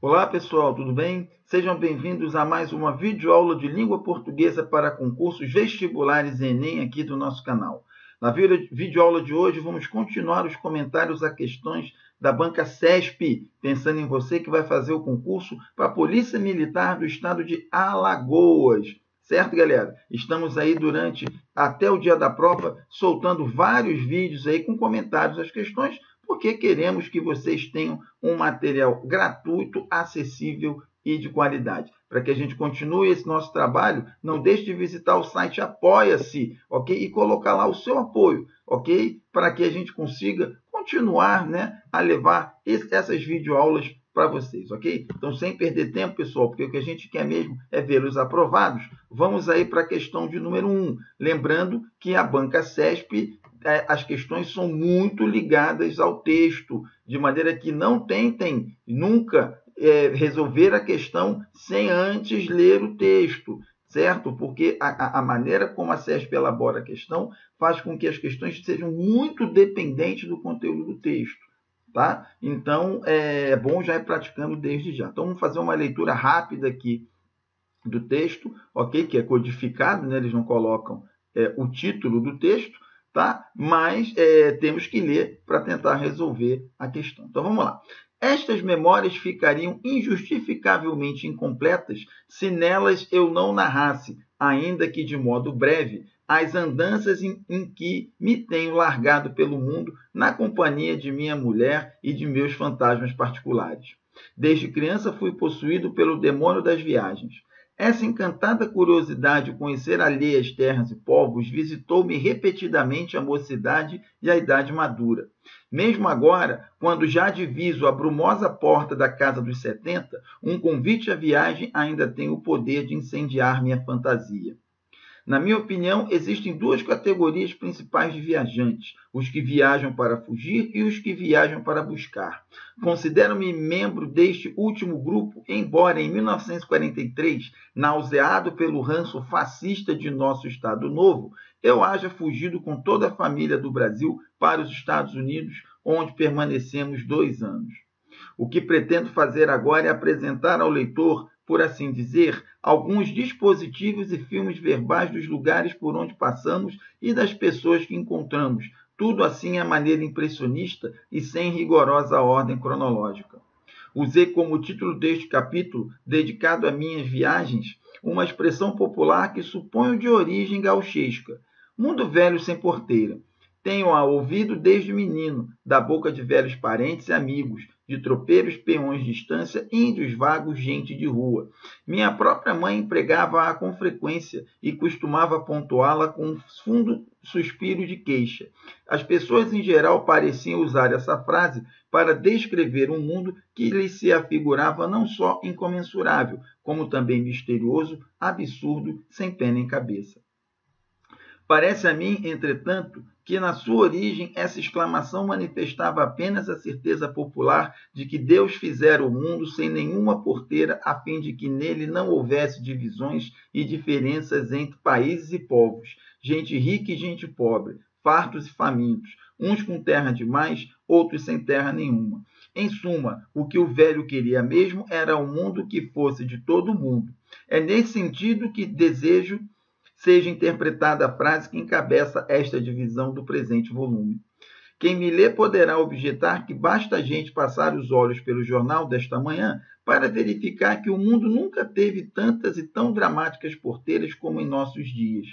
Olá pessoal, tudo bem? Sejam bem-vindos a mais uma videoaula de língua portuguesa para concursos vestibulares e Enem aqui do nosso canal. Na videoaula de hoje vamos continuar os comentários a questões da banca CESP, pensando em você que vai fazer o concurso para a Polícia Militar do Estado de Alagoas. Certo, galera? Estamos aí até o dia da prova, soltando vários vídeos aí com comentários às questões, porque queremos que vocês tenham um material gratuito, acessível e de qualidade. Para que a gente continue esse nosso trabalho, não deixe de visitar o site Apoia-se, ok? E colocar lá o seu apoio, ok? Para que a gente consiga continuar, né, a levar essas videoaulas para vocês, ok? Então, sem perder tempo, pessoal, porque o que a gente quer mesmo é vê-los aprovados, vamos aí para a questão de número 1. Lembrando que a banca CESP, as questões são muito ligadas ao texto, de maneira que não tentem nunca resolver a questão sem antes ler o texto, certo? Porque a maneira como a CESP elabora a questão faz com que as questões sejam muito dependentes do conteúdo do texto. Tá? Então, é bom já ir praticando desde já. Então, vamos fazer uma leitura rápida aqui do texto, ok? Que é codificado, né? Eles não colocam o título do texto, tá? Mas temos que ler para tentar resolver a questão. Então, vamos lá. Estas memórias ficariam injustificavelmente incompletas se nelas eu não narrasse, ainda que de modo breve, as andanças em que me tenho largado pelo mundo na companhia de minha mulher e de meus fantasmas particulares. Desde criança fui possuído pelo demônio das viagens. Essa encantada curiosidade de conhecer alheias terras e povos visitou-me repetidamente a mocidade e a idade madura. Mesmo agora, quando já diviso a brumosa porta da casa dos 70, um convite à viagem ainda tem o poder de incendiar minha fantasia. Na minha opinião, existem duas categorias principais de viajantes: os que viajam para fugir e os que viajam para buscar. Considero-me membro deste último grupo, embora em 1943, nauseado pelo ranço fascista de nosso Estado Novo, eu haja fugido com toda a família do Brasil para os Estados Unidos, onde permanecemos 2 anos. O que pretendo fazer agora é apresentar ao leitor, por assim dizer, alguns dispositivos e filmes verbais dos lugares por onde passamos e das pessoas que encontramos, tudo assim à maneira impressionista e sem rigorosa ordem cronológica. Usei como título deste capítulo, dedicado a minhas viagens, uma expressão popular que suponho de origem gauchesca: mundo velho sem porteira. Tenho-a ouvido desde menino, da boca de velhos parentes e amigos, de tropeiros, peões de estância, índios vagos, gente de rua. Minha própria mãe empregava-a com frequência e costumava pontuá-la com um fundo suspiro de queixa. As pessoas em geral pareciam usar essa frase para descrever um mundo que lhes se afigurava não só incomensurável, como também misterioso, absurdo, sem pé nem cabeça. Parece a mim, entretanto, que na sua origem essa exclamação manifestava apenas a certeza popular de que Deus fizera o mundo sem nenhuma porteira, a fim de que nele não houvesse divisões e diferenças entre países e povos, gente rica e gente pobre, fartos e famintos, uns com terra demais, outros sem terra nenhuma. Em suma, o que o velho queria mesmo era um mundo que fosse de todo mundo. É nesse sentido que desejo seja interpretada a frase que encabeça esta divisão do presente volume. Quem me lê poderá objetar que basta a gente passar os olhos pelo jornal desta manhã para verificar que o mundo nunca teve tantas e tão dramáticas porteiras como em nossos dias.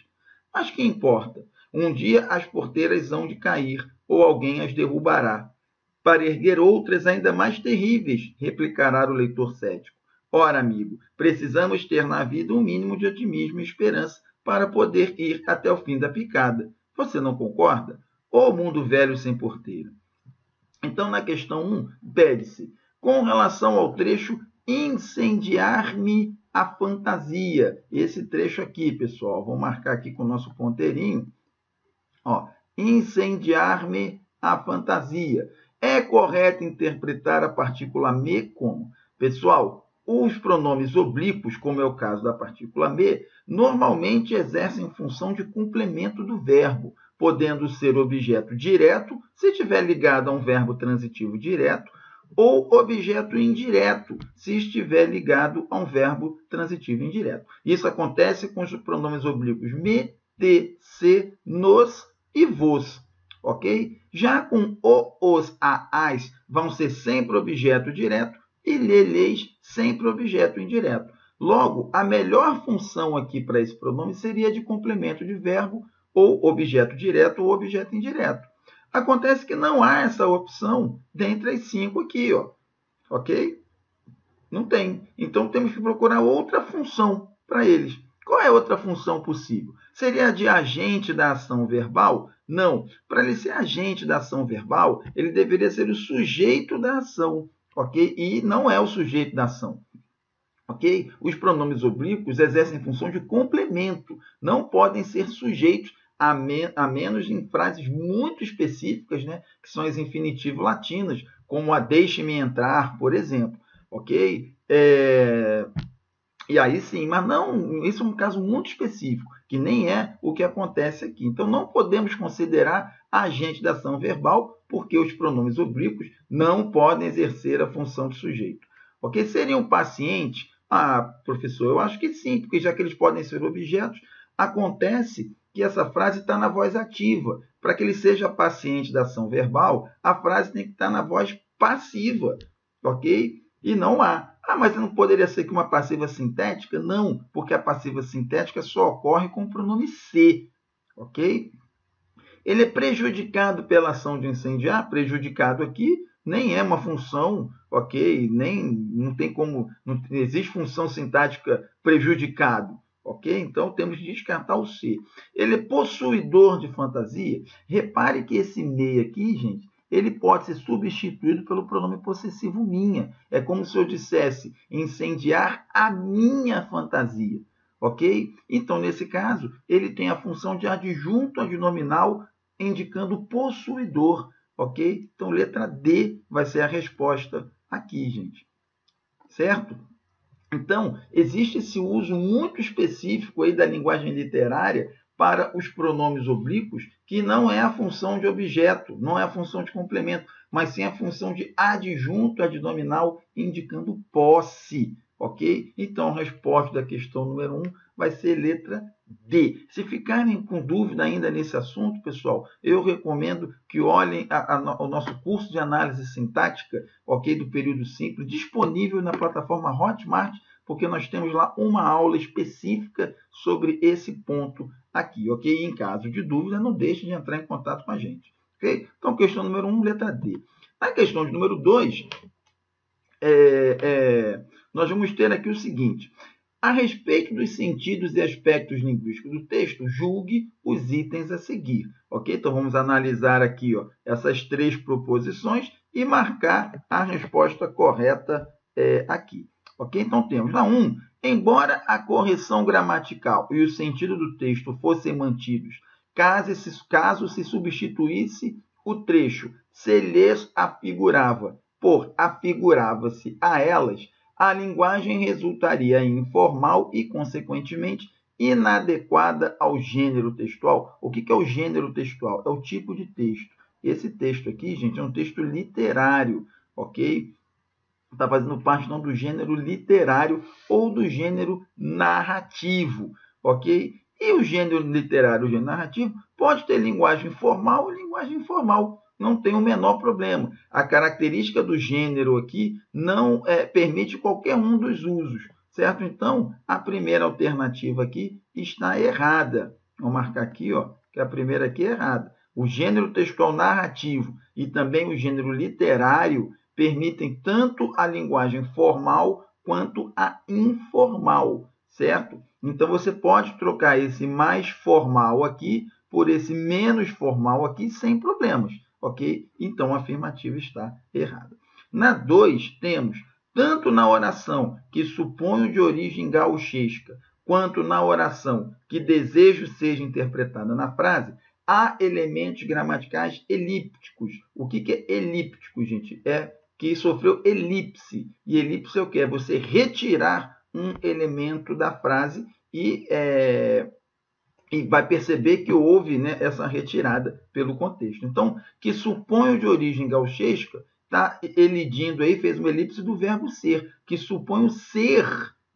Mas que importa? Um dia as porteiras hão de cair, ou alguém as derrubará, para erguer outras ainda mais terríveis, replicará o leitor cético. Ora, amigo, precisamos ter na vida um mínimo de otimismo e esperança para poder ir até o fim da picada. Você não concorda? Ou mundo velho sem porteira? Então, na questão 1, pede-se, com relação ao trecho incendiar-me a fantasia. Esse trecho aqui, pessoal, vou marcar aqui com o nosso ponteirinho. Ó, incendiar-me a fantasia. É correto interpretar a partícula me como? Pessoal, os pronomes oblíquos, como é o caso da partícula me, normalmente exercem função de complemento do verbo, podendo ser objeto direto, se estiver ligado a um verbo transitivo direto, ou objeto indireto, se estiver ligado a um verbo transitivo indireto. Isso acontece com os pronomes oblíquos me, te, se, nos e vos. Ok? Já com o, os, a, as vão ser sempre objeto direto e lhe, lhes sempre objeto indireto. Logo, a melhor função aqui para esse pronome seria de complemento de verbo ou objeto direto ou objeto indireto. Acontece que não há essa opção dentre as 5 aqui, ó. Ok? Não tem. Então, temos que procurar outra função para eles. Qual é a outra função possível? Seria de agente da ação verbal? Não. Para ele ser agente da ação verbal, ele deveria ser o sujeito da ação, ok? E não é o sujeito da ação. Ok? Os pronomes oblíquos exercem função de complemento, não podem ser sujeitos a menos em frases muito específicas, né? Que são as infinitivos latinas, como a deixe-me entrar, por exemplo. Ok? E aí sim, mas não, isso é um caso muito específico, que nem é o que acontece aqui. Então, não podemos considerar agente da ação verbal, porque os pronomes oblíquos não podem exercer a função de sujeito. Ok? Seriam pacientes? Ah, professor, eu acho que sim, porque já que eles podem ser objetos, acontece que essa frase está na voz ativa. Para que ele seja paciente da ação verbal, a frase tem que estar na voz passiva, ok? E não há. Ah, mas não poderia ser que uma passiva sintética? Não, porque a passiva sintética só ocorre com o pronome se, ok? Ele é prejudicado pela ação de incendiar, prejudicado aqui, nem é uma função, ok? Não tem como, não existe função sintática prejudicado, ok? Então temos de descartar o se. Ele é possuidor de fantasia. Repare que esse me aqui, gente, ele pode ser substituído pelo pronome possessivo minha. É como se eu dissesse incendiar a minha fantasia, ok? Então, nesse caso, ele tem a função de adjunto adnominal indicando possuidor, ok? Então, letra D vai ser a resposta aqui, gente. Certo? Então, existe esse uso muito específico aí da linguagem literária para os pronomes oblíquos, que não é a função de objeto, não é a função de complemento, mas sim a função de adjunto adnominal indicando posse, ok? Então, a resposta da questão número 1 vai ser letra D. Se ficarem com dúvida ainda nesse assunto, pessoal, eu recomendo que olhem o nosso curso de análise sintática, ok, do período simples, disponível na plataforma Hotmart, porque nós temos lá uma aula específica sobre esse ponto aqui, ok? E em caso de dúvida, não deixe de entrar em contato com a gente, ok? Então, questão número 1, letra D. Na questão de número 2, nós vamos ter aqui o seguinte: a respeito dos sentidos e aspectos linguísticos do texto, julgue os itens a seguir, ok? Então, vamos analisar aqui, ó, essas 3 proposições e marcar a resposta correta aqui. Ok? Então, temos na 1, embora a correção gramatical e o sentido do texto fossem mantidos, caso se substituísse o trecho se lhes afigurava por afigurava-se a elas, a linguagem resultaria informal e, consequentemente, inadequada ao gênero textual. O que é o gênero textual? É o tipo de texto. Esse texto aqui, gente, é um texto literário, ok? Está fazendo parte não do gênero literário ou do gênero narrativo, ok? E o gênero literário, o gênero narrativo, pode ter linguagem formal e linguagem informal. Não tem o menor problema. A característica do gênero aqui não permite qualquer um dos usos, certo? Então, a primeira alternativa aqui está errada. Vou marcar aqui, ó, que a primeira aqui é errada. O gênero textual narrativo e também o gênero literário permitem tanto a linguagem formal quanto a informal, certo? Então, você pode trocar esse mais formal aqui por esse menos formal aqui sem problemas, ok? Então, a afirmativa está errada. Na 2, temos, tanto na oração que suponho de origem gauchesca, quanto na oração que desejo seja interpretada na frase, há elementos gramaticais elípticos. O que é elíptico, gente? É que sofreu elipse. E elipse é o que? É você retirar um elemento da frase e vai perceber que houve, né, essa retirada pelo contexto. Então, que suponho de origem gauchesca, está elidindo aí, fez uma elipse do verbo ser, que supõe o ser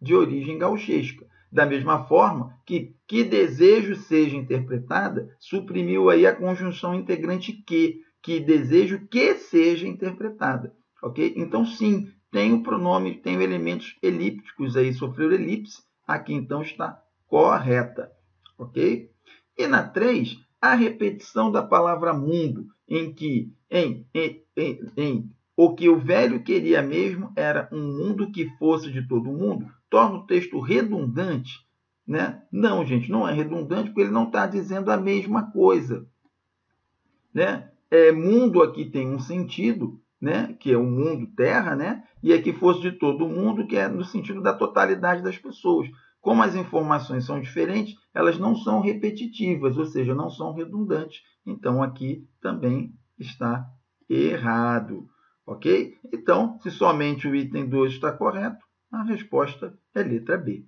de origem gauchesca. Da mesma forma que desejo seja interpretada, suprimiu aí a conjunção integrante que desejo que seja interpretada. Ok? Então, sim, tem o pronome, tem elementos elípticos aí, sofreu elipse, aqui então está correta. Ok? E na 3, a repetição da palavra mundo, em que o que o velho queria mesmo era um mundo que fosse de todo mundo, torna o texto redundante, né? Não, gente, não é redundante, porque ele não está dizendo a mesma coisa, né? Mundo aqui tem um sentido, né? Que é o mundo terra, né? E é que fosse de todo mundo, que é no sentido da totalidade das pessoas. Como as informações são diferentes, elas não são repetitivas, ou seja, não são redundantes. Então, aqui também está errado. Ok? Então, se somente o item 2 está correto, a resposta é letra B.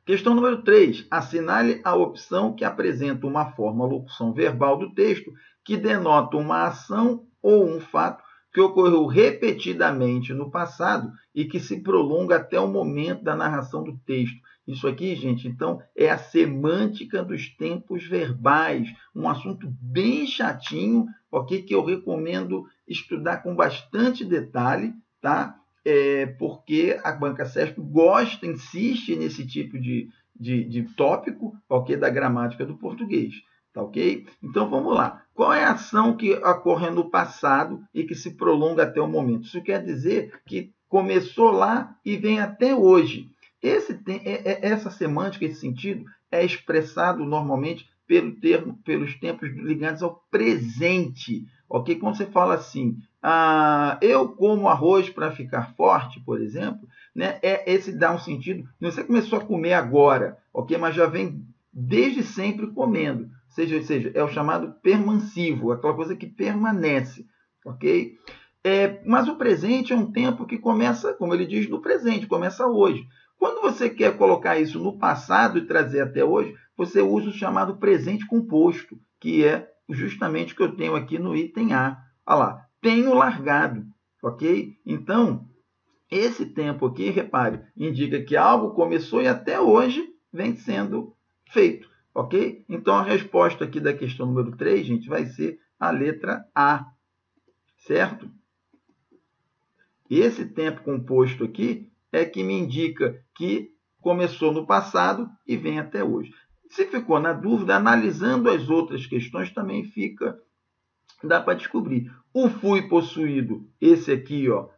Questão número 3. Assinale a opção que apresenta uma forma locução verbal do texto que denota uma ação ou um fato que ocorreu repetidamente no passado e que se prolonga até o momento da narração do texto. Isso aqui, gente, então, é a semântica dos tempos verbais, um assunto bem chatinho, ok? Que eu recomendo estudar com bastante detalhe, tá? Porque a Banca CESP gosta, insiste nesse tipo de tópico, ok? Da gramática do português. Tá ok? Então, vamos lá. Qual é a ação que ocorre no passado e que se prolonga até o momento? Isso quer dizer que começou lá e vem até hoje. Essa semântica, esse sentido, é expressado normalmente pelos tempos ligados ao presente. Ok? Quando você fala assim, eu como arroz para ficar forte, por exemplo, né? Esse dá um sentido. Você começou a comer agora, ok? Mas já vem desde sempre comendo. Ou seja, é o chamado permansivo, aquela coisa que permanece, ok? Mas o presente é um tempo que começa, como ele diz, no presente, começa hoje. Quando você quer colocar isso no passado e trazer até hoje, você usa o chamado presente composto, que é justamente o que eu tenho aqui no item A. Olha lá, tenho largado, ok? Então, esse tempo aqui, repare, indica que algo começou e até hoje vem sendo feito. Ok? Então, a resposta aqui da questão número 3, gente, vai ser a letra A. Certo? Esse tempo composto aqui é que me indica que começou no passado e vem até hoje. Se ficou na dúvida, analisando as outras questões, também dá para descobrir. O fui possuído, esse aqui, ó,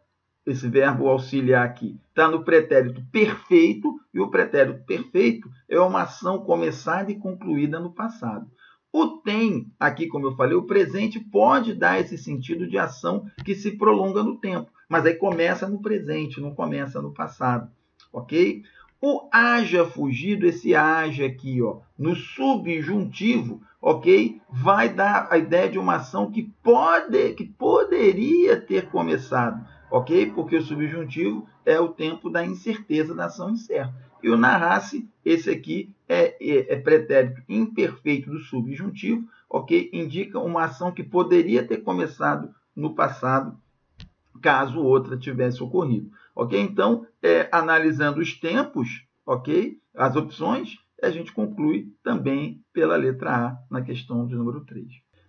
esse verbo auxiliar aqui, está no pretérito perfeito, e o pretérito perfeito é uma ação começada e concluída no passado. O tem, aqui como eu falei, o presente pode dar esse sentido de ação que se prolonga no tempo, mas aí começa no presente, não começa no passado, ok? O haja fugido, esse haja aqui, ó, no subjuntivo, ok? Vai dar a ideia de uma ação que poderia ter começado, ok? Porque o subjuntivo é o tempo da incerteza da ação incerta. E o narrar-se, esse aqui é pretérito imperfeito do subjuntivo, ok? Indica uma ação que poderia ter começado no passado, caso outra tivesse ocorrido, ok? Então, analisando os tempos, ok? As opções, a gente conclui também pela letra A na questão de número 3.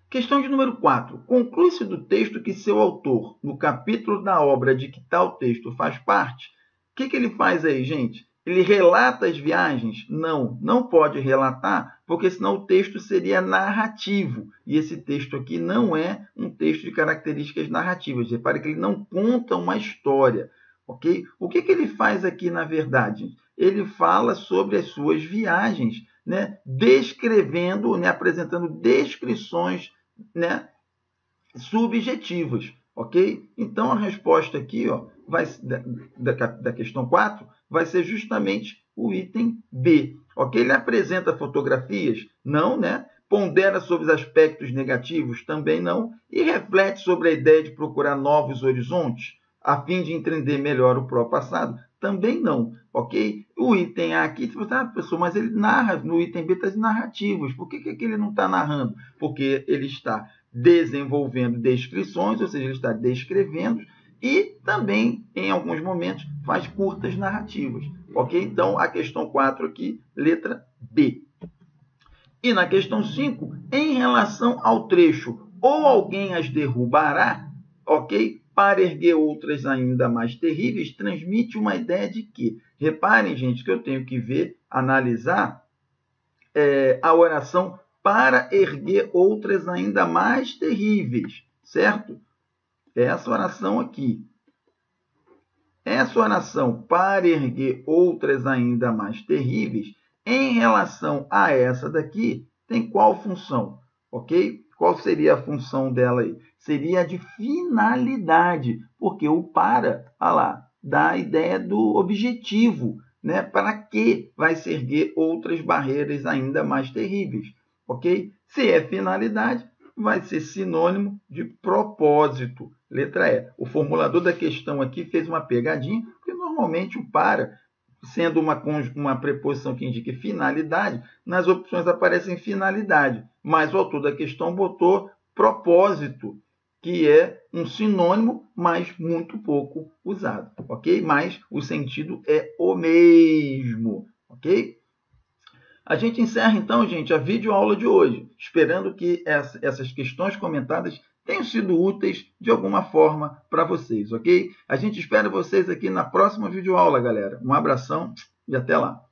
Questão de número 4. Conclui-se do texto que seu autor, no capítulo da obra de que tal texto faz parte. O que ele faz aí, gente? Ele relata as viagens? Não, não pode relatar, porque senão o texto seria narrativo. E esse texto aqui não é um texto de características narrativas. Repare que ele não conta uma história. Ok? O que ele faz aqui, na verdade? Ele fala sobre as suas viagens, né? Descrevendo, né? Apresentando descrições, né? Subjetivas. Ok? Então, a resposta aqui, ó, da questão 4 vai ser justamente o item B. Ok? Ele apresenta fotografias? Não, né? Pondera sobre os aspectos negativos? Também não. E reflete sobre a ideia de procurar novos horizontes, a fim de entender melhor o próprio passado? Também não, ok? O item A aqui, professor, mas ele narra, no item B está as narrativas. Por que ele não está narrando? Porque ele está desenvolvendo descrições, ou seja, ele está descrevendo, e também, em alguns momentos, faz curtas narrativas. Ok? Então, a questão 4 aqui, letra B. E na questão 5, em relação ao trecho, ou alguém as derrubará, ok? Para erguer outras ainda mais terríveis, transmite uma ideia de que, reparem, gente, que eu tenho que ver, analisar a oração para erguer outras ainda mais terríveis, certo? Essa oração aqui. Essa oração para erguer outras ainda mais terríveis, em relação a essa daqui, tem qual função? Ok? Qual seria a função dela aí? Seria a de finalidade, porque o para, olha lá, dá a ideia do objetivo, né? Para que vai se erguer outras barreiras ainda mais terríveis, ok? Se é finalidade, vai ser sinônimo de propósito. Letra E. O formulador da questão aqui fez uma pegadinha, porque normalmente o para, sendo uma preposição que indica finalidade, nas opções aparecem finalidade, mas o autor da questão botou propósito, que é um sinônimo, mas muito pouco usado, ok? Mas o sentido é o mesmo, ok? A gente encerra então, gente, a videoaula de hoje, esperando que essas questões comentadas tenham sido úteis de alguma forma para vocês, ok? A gente espera vocês aqui na próxima videoaula, galera. Um abração e até lá!